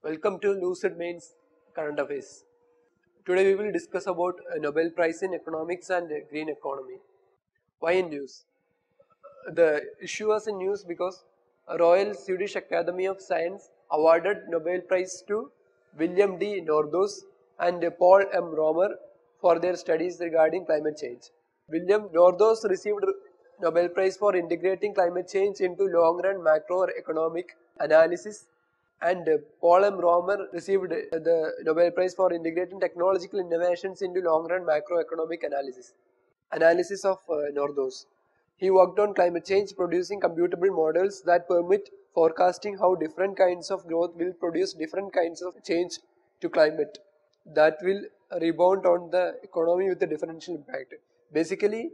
Welcome to Lucid Main's Current Affairs. Today we will discuss about a Nobel Prize in Economics and Green Economy. Why in news? The issue was in news because Royal Swedish Academy of Science awarded Nobel Prize to William D. Northos and Paul M. Romer for their studies regarding climate change. William Northos received Nobel Prize for integrating climate change into long-run macroeconomic analysis, and Paul M. Romer received the Nobel Prize for integrating technological innovations into long-run macroeconomic analysis. Analysis of Northos. He worked on climate change, producing computable models that permit forecasting how different kinds of growth will produce different kinds of change to climate that will rebound on the economy with a differential impact. Basically,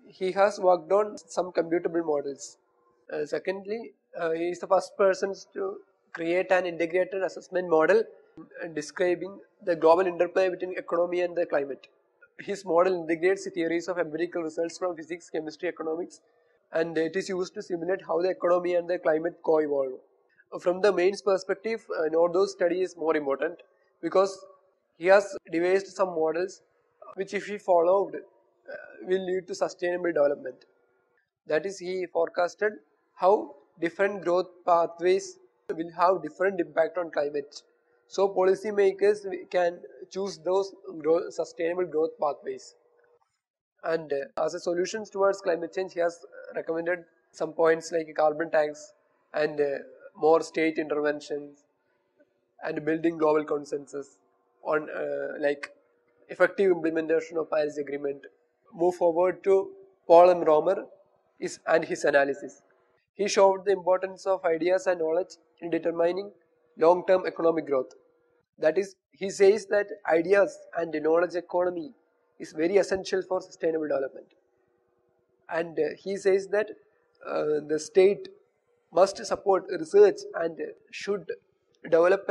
he has worked on some computable models. Secondly, he is the first person to create an integrated assessment model describing the global interplay between economy and the climate. His model integrates theories of empirical results from physics, chemistry, economics, and it is used to simulate how the economy and the climate co-evolve. From the Main's perspective, Northos' study is more important because he has devised some models which, if he followed, will lead to sustainable development. That is, he forecasted how different growth pathways will have different impact on climate. So policymakers can choose those sustainable growth pathways. And as a solutions towards climate change, he has recommended some points like carbon tax and more state interventions and building global consensus on like effective implementation of Paris Agreement. Move forward to Paul M. Romer and his analysis. He showed the importance of ideas and knowledge in determining long-term economic growth. That is, he says that ideas and the knowledge economy is very essential for sustainable development. And he says that the state must support research and should develop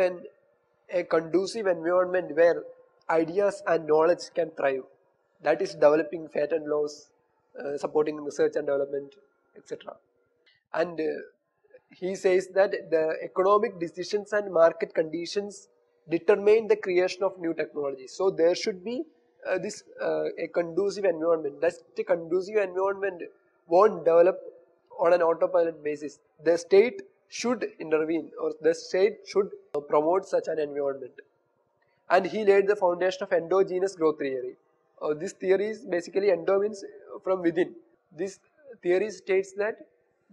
a conducive environment where ideas and knowledge can thrive. That is developing patent laws, supporting research and development, etc. And he says that the economic decisions and market conditions determine the creation of new technology. So there should be a conducive environment. That a conducive environment won't develop on an autopilot basis. The state should intervene, or the state should promote such an environment. And he laid the foundation of endogenous growth theory. This theory is basically endo means from within. This theory states that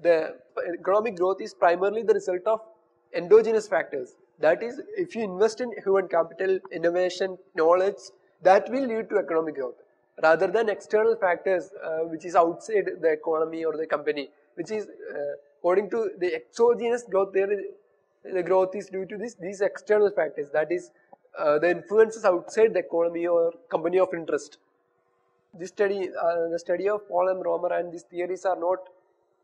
the economic growth is primarily the result of endogenous factors. That is, if you invest in human capital, innovation, knowledge, that will lead to economic growth, rather than external factors which is outside the economy or the company, which is according to the exogenous growth theory, the growth is due to these external factors, that is the influences outside the economy or company of interest. This study, the study of Paul M. Romer and these theories are not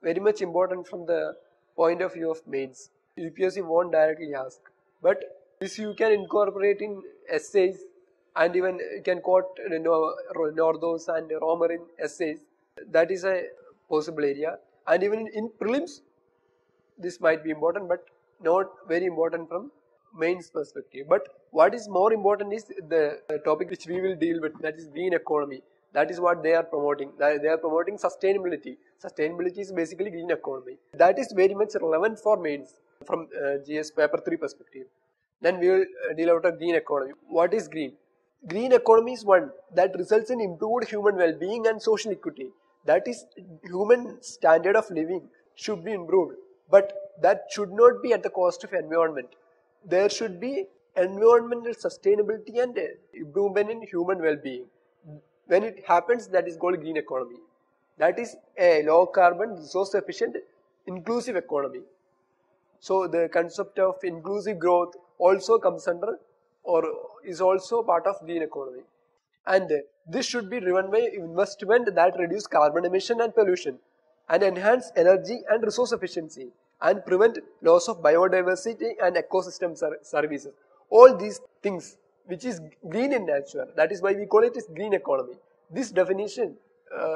very much important from the point of view of mains. UPSC won't directly ask, but this you can incorporate in essays, and even you can quote Northos and Romer in essays. That is a possible area, and even in prelims this might be important, but not very important from mains perspective. But what is more important is the topic which we will deal with, that is green economy. That is what they are promoting. They are promoting sustainability. Sustainability is basically green economy. That is very much relevant for mains from GS paper 3 perspective. Then we will deal out a green economy. What is green? Green economy is one that results in improved human well-being and social equity. That is, human standard of living should be improved, but that should not be at the cost of environment. There should be environmental sustainability and improvement in human well-being. When it happens, that is called green economy. That is a low carbon, resource efficient, inclusive economy. So the concept of inclusive growth also comes under or is also part of green economy. And this should be driven by investment that reduce carbon emission and pollution, and enhance energy and resource efficiency, and prevent loss of biodiversity and ecosystem services. All these things which is green in nature, that is why we call it as green economy. This definition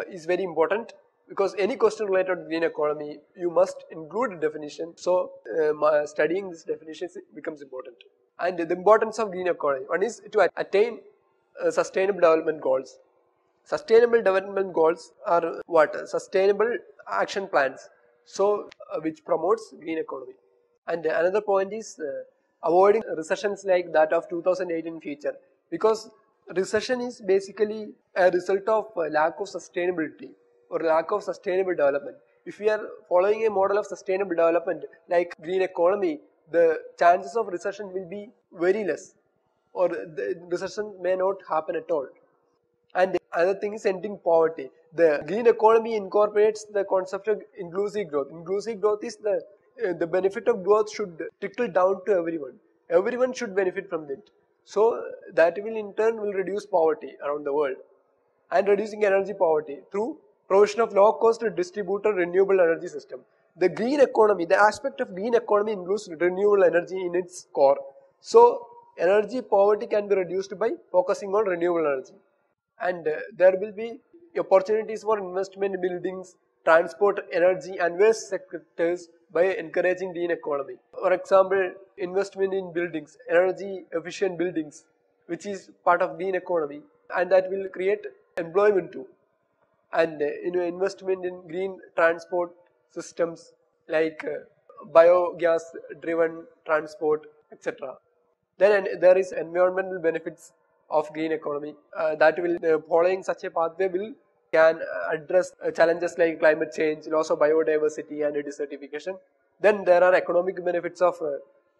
is very important because any question related to green economy, you must include a definition. So studying this definition becomes important. And the importance of green economy. One is to attain sustainable development goals. Sustainable development goals are what? Sustainable action plans. So which promotes green economy. And another point is avoiding recessions like that of 2008 in future, because recession is basically a result of lack of sustainability or lack of sustainable development. If we are following a model of sustainable development like green economy, the chances of recession will be very less, or the recession may not happen at all. And another thing is ending poverty. The green economy incorporates the concept of inclusive growth. Inclusive growth is the benefit of growth should trickle down to everyone. Everyone should benefit from it. So that will in turn will reduce poverty around the world, and reducing energy poverty through provision of low cost distributed renewable energy system. The green economy, the aspect of green economy includes renewable energy in its core. So energy poverty can be reduced by focusing on renewable energy. And there will be opportunities for investment in buildings, transport, energy and waste sectors by encouraging green economy. For example, investment in buildings, energy efficient buildings, which is part of green economy, and that will create employment too. And investment in green transport systems like biogas driven transport, etc. Then there is environmental benefits of green economy that will following such a pathway will can address challenges like climate change, loss of biodiversity and desertification. Then there are economic benefits of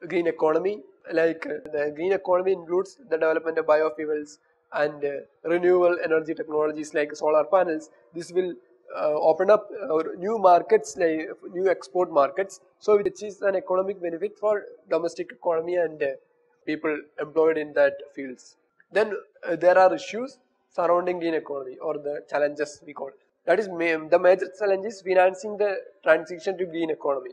green economy, like the green economy includes the development of biofuels and renewable energy technologies like solar panels. This will open up new markets, like new export markets, so which is an economic benefit for domestic economy and people employed in that fields. Then there are issues surrounding green economy, or the challenges we call. That is the major challenge is financing the transition to green economy.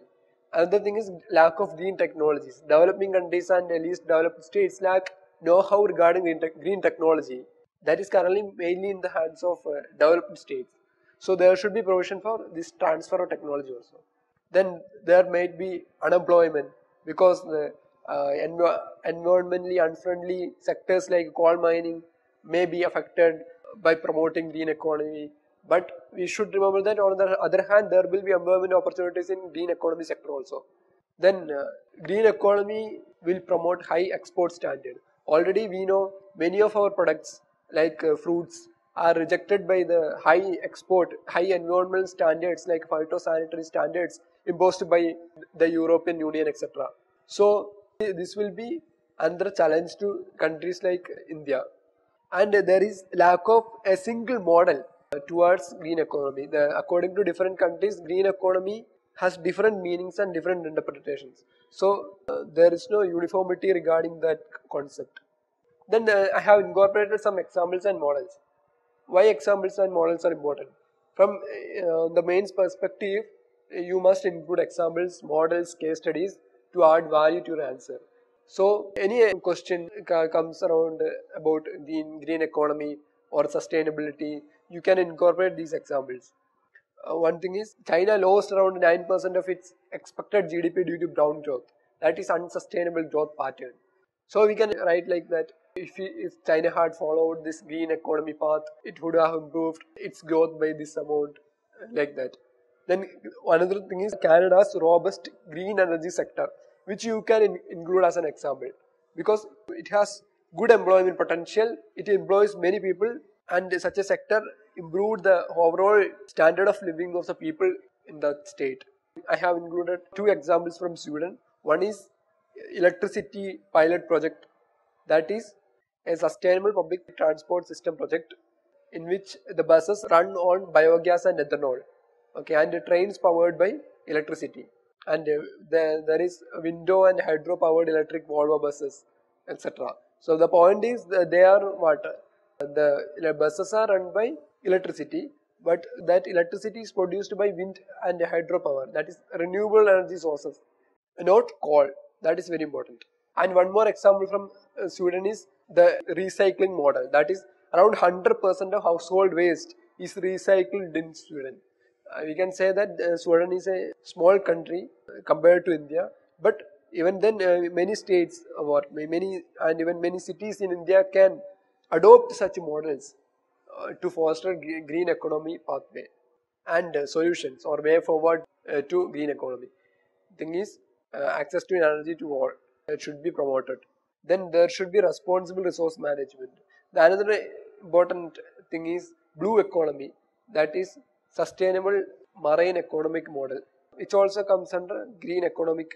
Another thing is lack of green technologies. Developing countries and least developed states lack know-how regarding green technology. That is currently mainly in the hands of developed states. So there should be provision for this transfer of technology also. Then there might be unemployment, because the environmentally unfriendly sectors like coal mining may be affected by promoting green economy. But we should remember that on the other hand, there will be employment opportunities in green economy sector also. Then green economy will promote high export standard. Already we know many of our products like fruits are rejected by the high environmental standards like phytosanitary standards imposed by the European Union, etc. So this will be another challenge to countries like India. And there is lack of a single model towards green economy. According to different countries, green economy has different meanings and different interpretations. So there is no uniformity regarding that concept. Then I have incorporated some examples and models. Why examples and models are important? From the main perspective, you must include examples, models, case studies to add value to your answer. So any question comes around about the green economy or sustainability, you can incorporate these examples. One thing is China lost around 9% of its expected GDP due to brown growth. That is unsustainable growth pattern. So we can write like that. If China had followed this green economy path, it would have improved its growth by this amount, like that. Then another thing is Canada's robust green energy sector, which you can include as an example, because it has good employment potential, it employs many people, and such a sector improved the overall standard of living of the people in that state. I have included two examples from Sweden. One is electricity pilot project, that is a sustainable public transport system project in which the buses run on biogas and ethanol, okay, and the trains powered by electricity, and there is window and hydro powered electric Volvo buses, etc. So the point is that they are what, the buses are run by electricity, but that electricity is produced by wind and hydropower, that is renewable energy sources, not coal. That is very important. And one more example from Sweden is the recycling model. That is around 100% of household waste is recycled in Sweden. We can say that Sweden is a small country compared to India, but even then many states or many and even many cities in India can adopt such models to foster green economy pathway and solutions or way forward to green economy. Thing is, access to energy to all should be promoted. Then there should be responsible resource management. The another important thing is blue economy, that is sustainable marine economic model, which also comes under green economic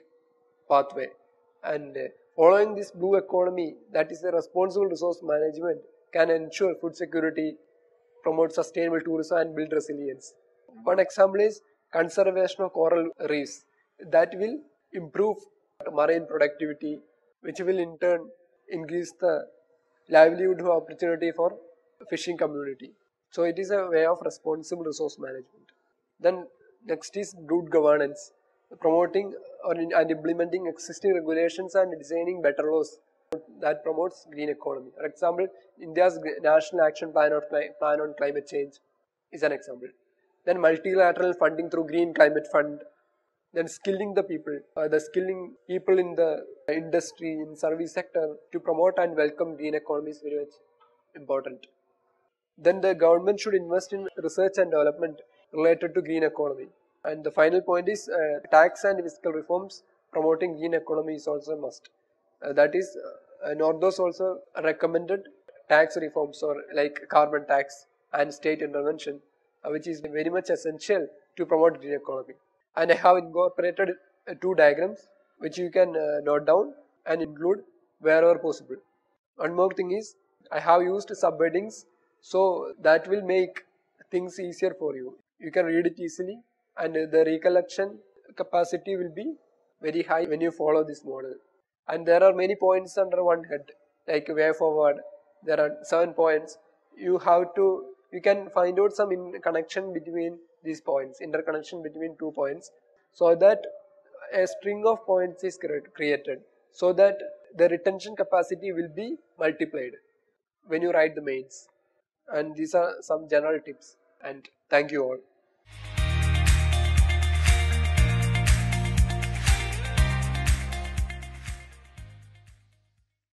pathway. And following this blue economy, that is a responsible resource management, can ensure food security, promote sustainable tourism and build resilience. One example is conservation of coral reefs that will improve marine productivity, which will in turn increase the livelihood opportunity for fishing community. So it is a way of responsible resource management. Then next is good governance, promoting and implementing existing regulations and designing better laws that promotes green economy. For example, India's National Action Plan on Climate Change is an example. Then multilateral funding through Green Climate Fund. Then skilling the skilling people in the industry, in service sector to promote and welcome green economy is very much important. Then the government should invest in research and development related to green economy. And the final point is tax and fiscal reforms promoting green economy is also a must. That is, Nordos also recommended tax reforms or like carbon tax and state intervention, which is very much essential to promote green economy. And I have incorporated two diagrams which you can note down and include wherever possible. One more thing is I have used subheadings, so that will make things easier for you. You can read it easily and the recollection capacity will be very high when you follow this model. And there are many points under one head, like way forward. There are 7 points. You can find out some connection between these points, interconnection between 2 points, so that a string of points is created, so that the retention capacity will be multiplied when you write the mains. And these are some general tips. And thank you all.